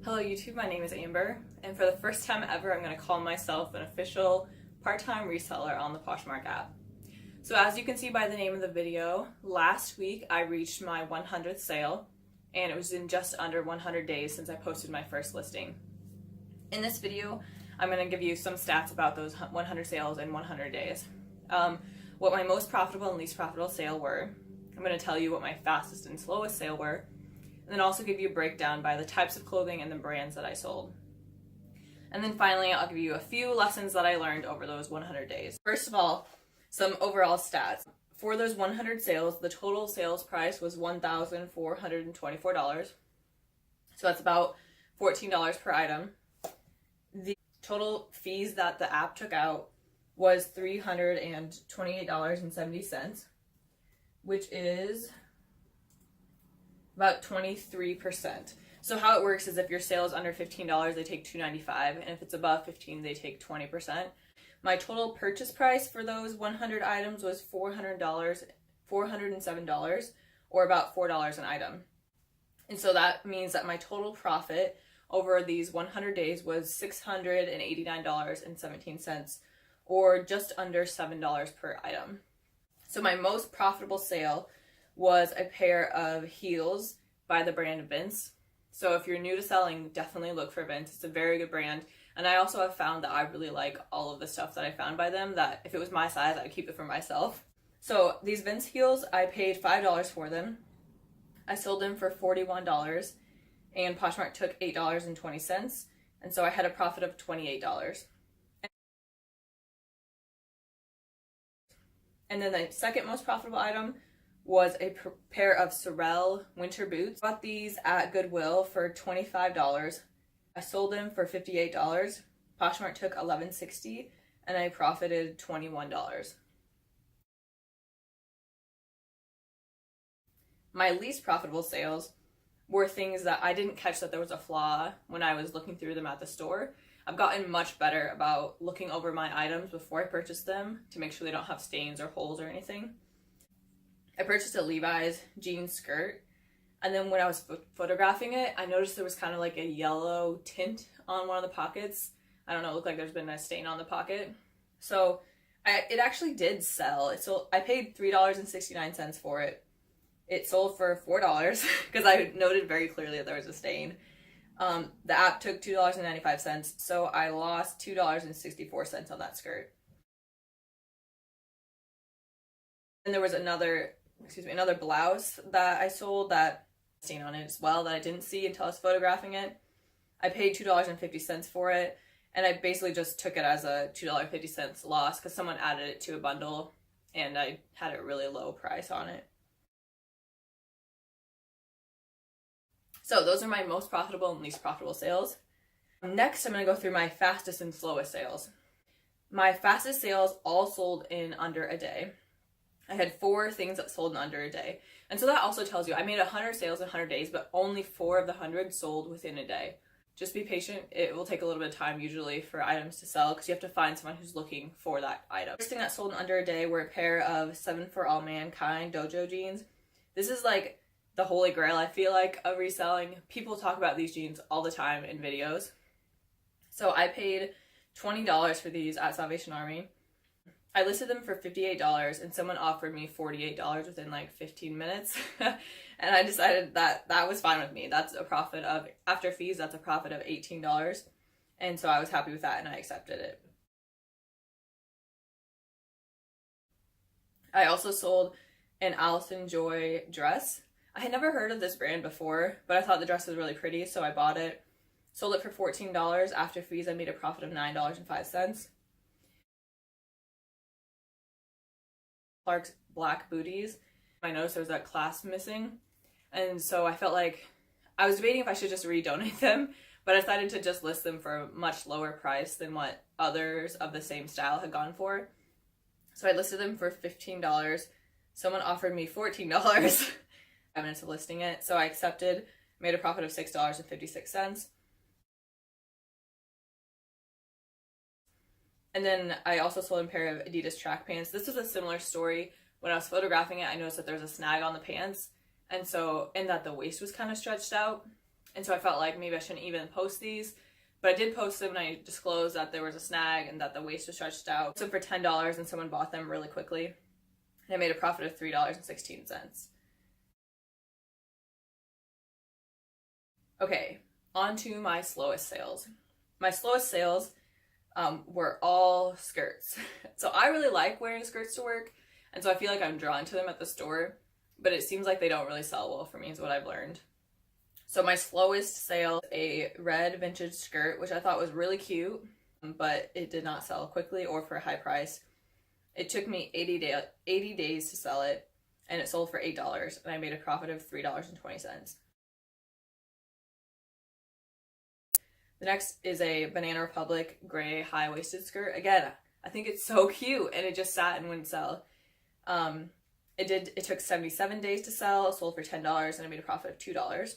Hello YouTube, my name is Amber, and for the first time ever I'm going to call myself an official part-time reseller on the Poshmark app. So as you can see by the name of the video, last week I reached my 100th sale, and it was in just under 100 days since I posted my first listing. In this video, I'm going to give you some stats about those 100 sales in 100 days. What my most profitable and least profitable sale were. I'm going to tell you what my fastest and slowest sale were, and then also give you a breakdown by the types of clothing and the brands that I sold. And then finally, I'll give you a few lessons that I learned over those 100 days. First of all, some overall stats. For those 100 sales, the total sales price was $1,424. So that's about $14 per item. The total fees that the app took out was $328.70, which is about 23%. So how it works is if your sale is under $15, they take $295, and if it's above $15, they take 20%. My total purchase price for those 100 items was $407, or about $4 an item. And so that means that my total profit over these 100 days was $689.17, or just under $7 per item. So my most profitable sale was a pair of heels by the brand Vince. So if you're new to selling, definitely look for Vince. It's a very good brand. And I also have found that I really like all of the stuff that I found by them, that if it was my size, I'd keep it for myself. So these Vince heels, I paid $5 for them. I sold them for $41, and Poshmark took $8.20. And so I had a profit of $28. And then the second most profitable item was a pair of Sorel winter boots. I bought these at Goodwill for $25. I sold them for $58. Poshmark took $11.60, and I profited $21. My least profitable sales were things that I didn't catch that there was a flaw when I was looking through them at the store. I've gotten much better about looking over my items before I purchase them to make sure they don't have stains or holes or anything. I purchased a Levi's jean skirt, and then when I was photographing it, I noticed there was kind of like a yellow tint on one of the pockets. I don't know, it looked like there's been a stain on the pocket. So it actually did sell. I paid $3.69 for it. It sold for $4 because I noted very clearly that there was a stain. The app took $2.95, so I lost $2.64 on that skirt. And there was another blouse that I sold that stain on it as well that I didn't see until I was photographing it. I paid $2.50 for it, and I basically just took it as a $2.50 loss because someone added it to a bundle and I had a really low price on it. So those are my most profitable and least profitable sales. Next, I'm going to go through my fastest and slowest sales. My fastest sales all sold in under a day. I had 4 things that sold in under a day. And so that also tells you I made 100 sales in 100 days, but only 4 of the 100 sold within a day. Just be patient. It will take a little bit of time usually for items to sell because you have to find someone who's looking for that item. First thing that sold in under a day were a pair of 7 for All Mankind dojo jeans. This is like the holy grail, I feel like, of reselling. People talk about these jeans all the time in videos. So I paid $20 for these at Salvation Army. I listed them for $58, and someone offered me $48 within like 15 minutes. And I decided that that was fine with me. That's a profit of, after fees, that's a profit of $18. And so I was happy with that, and I accepted it. I also sold an Allison Joy dress. I had never heard of this brand before, but I thought the dress was really pretty, so I bought it. Sold it for $14. After fees, I made a profit of $9.05. Clark's black booties. I noticed there was that clasp missing, and so I felt like I was debating if I should just redonate them, but I decided to just list them for a much lower price than what others of the same style had gone for. So I listed them for $15. Someone offered me $14. 5 minutes of listing it, so I accepted, made a profit of $6.56. And then I also sold a pair of Adidas track pants. This was a similar story. When I was photographing it, I noticed that there was a snag on the pants, and that the waist was kind of stretched out. And so I felt like maybe I shouldn't even post these. But I did post them and I disclosed that there was a snag and that the waist was stretched out. So for $10 and someone bought them really quickly. And I made a profit of $3.16. Okay, on to my slowest sales. My slowest sales were all skirts. So I really like wearing skirts to work, and so I feel like I'm drawn to them at the store, but it seems like they don't really sell well for me is what I've learned. So my slowest sale, a red vintage skirt, which I thought was really cute, but it did not sell quickly or for a high price. It took me 80 days to sell it, and it sold for $8, and I made a profit of $3.20. The next is a Banana Republic gray high-waisted skirt. Again, I think it's so cute, and it just sat and wouldn't sell. It took 77 days to sell, sold for $10, and I made a profit of $2.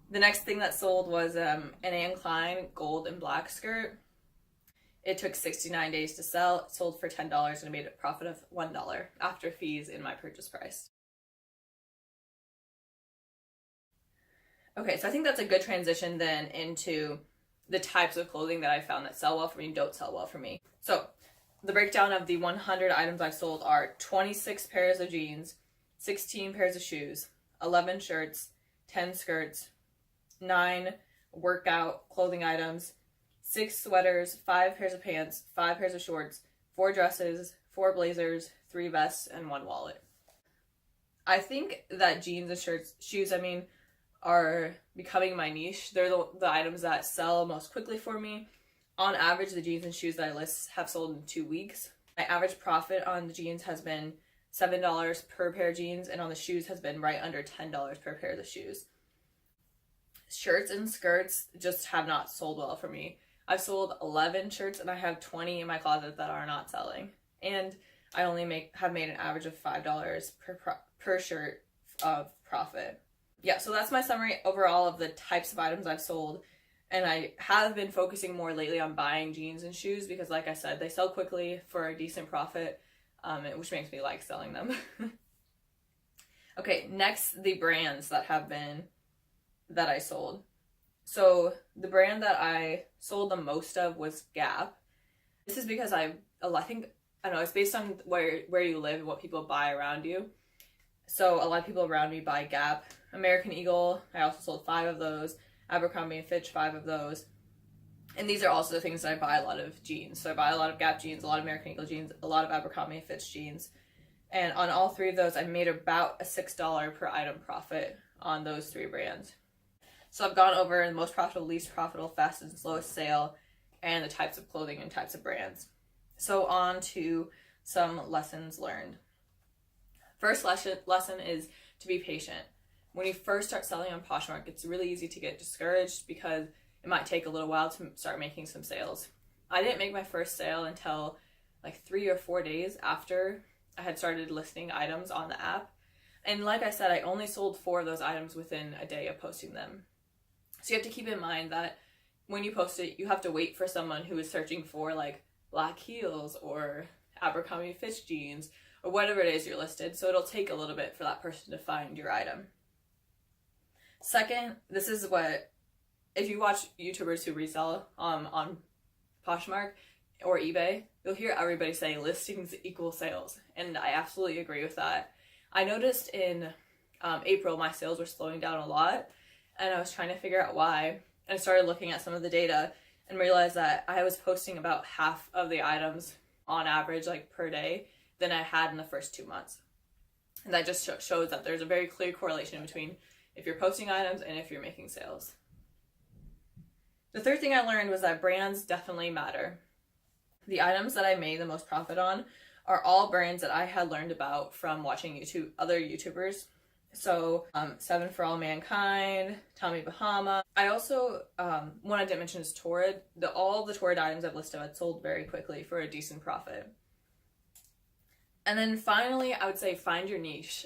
The next thing that sold was an Anne Klein gold and black skirt. It took 69 days to sell, it sold for $10, and I made a profit of $1 after fees in my purchase price. Okay, so I think that's a good transition then into the types of clothing that I found that sell well for me and don't sell well for me. So the breakdown of the 100 items I've sold are 26 pairs of jeans, 16 pairs of shoes, 11 shirts, 10 skirts, 9 workout clothing items, 6 sweaters, 5 pairs of pants, 5 pairs of shorts, 4 dresses, 4 blazers, 3 vests, and 1 wallet. I think that jeans and shoes, are becoming my niche. They're the items that sell most quickly for me. On average, the jeans and shoes that I list have sold in 2 weeks. My average profit on the jeans has been $7 per pair of jeans, and on the shoes has been right under $10 per pair of the shoes. Shirts and skirts just have not sold well for me. I've sold 11 shirts and I have 20 in my closet that are not selling. And I only have made an average of $5 per shirt of profit. Yeah, so that's my summary overall of the types of items I've sold. And I have been focusing more lately on buying jeans and shoes because, like I said, they sell quickly for a decent profit, which makes me like selling them. Okay, next, the brands that I sold. So the brand that I sold the most of was Gap. This is because it's based on where you live and what people buy around you. So a lot of people around me buy Gap. American Eagle, I also sold 5 of those. Abercrombie & Fitch, 5 of those. And these are also the things that I buy a lot of jeans. So I buy a lot of Gap jeans, a lot of American Eagle jeans, a lot of Abercrombie & Fitch jeans. And on all 3 of those, I made about a $6 per item profit on those 3 brands. So I've gone over the most profitable, least profitable, fastest and slowest sale, and the types of clothing and types of brands. So on to some lessons learned. First lesson is to be patient. When you first start selling on Poshmark, it's really easy to get discouraged because it might take a little while to start making some sales. I didn't make my first sale until like 3 or 4 days after I had started listing items on the app. And like I said, I only sold 4 of those items within a day of posting them. So you have to keep in mind that when you post it, you have to wait for someone who is searching for like black heels or Abercrombie & Fitch jeans or whatever it is you're listed. So it'll take a little bit for that person to find your item. Second, this is what, if you watch YouTubers who resell on Poshmark or eBay, you'll hear everybody say listings equal sales. And I absolutely agree with that. I noticed in April my sales were slowing down a lot, and I was trying to figure out why. And I started looking at some of the data and realized that I was posting about half of the items on average, like per day, than I had in the first 2 months. And that just shows that there's a very clear correlation between if you're posting items and if you're making sales. The third thing I learned was that brands definitely matter. The items that I made the most profit on are all brands that I had learned about from watching other YouTubers. So 7 for All Mankind, Tommy Bahama. I also, one I didn't mention is Torrid. All the Torrid items I've listed had sold very quickly for a decent profit. And then finally, I would say find your niche.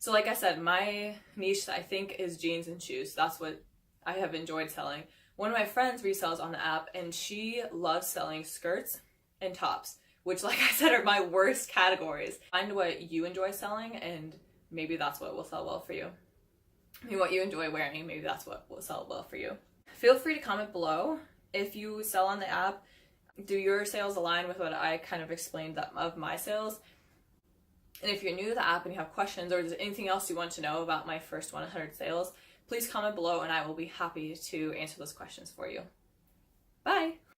So like I said, my niche I think is jeans and shoes. That's what I have enjoyed selling. One of my friends resells on the app and she loves selling skirts and tops, which like I said are my worst categories. Find what you enjoy selling and maybe that's what will sell well for you. I mean, what you enjoy wearing, maybe that's what will sell well for you. Feel free to comment below if you sell on the app. Do your sales align with what I kind of explained of my sales? And if you're new to the app and you have questions, or there's anything else you want to know about my first 100 sales, please comment below and I will be happy to answer those questions for you. Bye!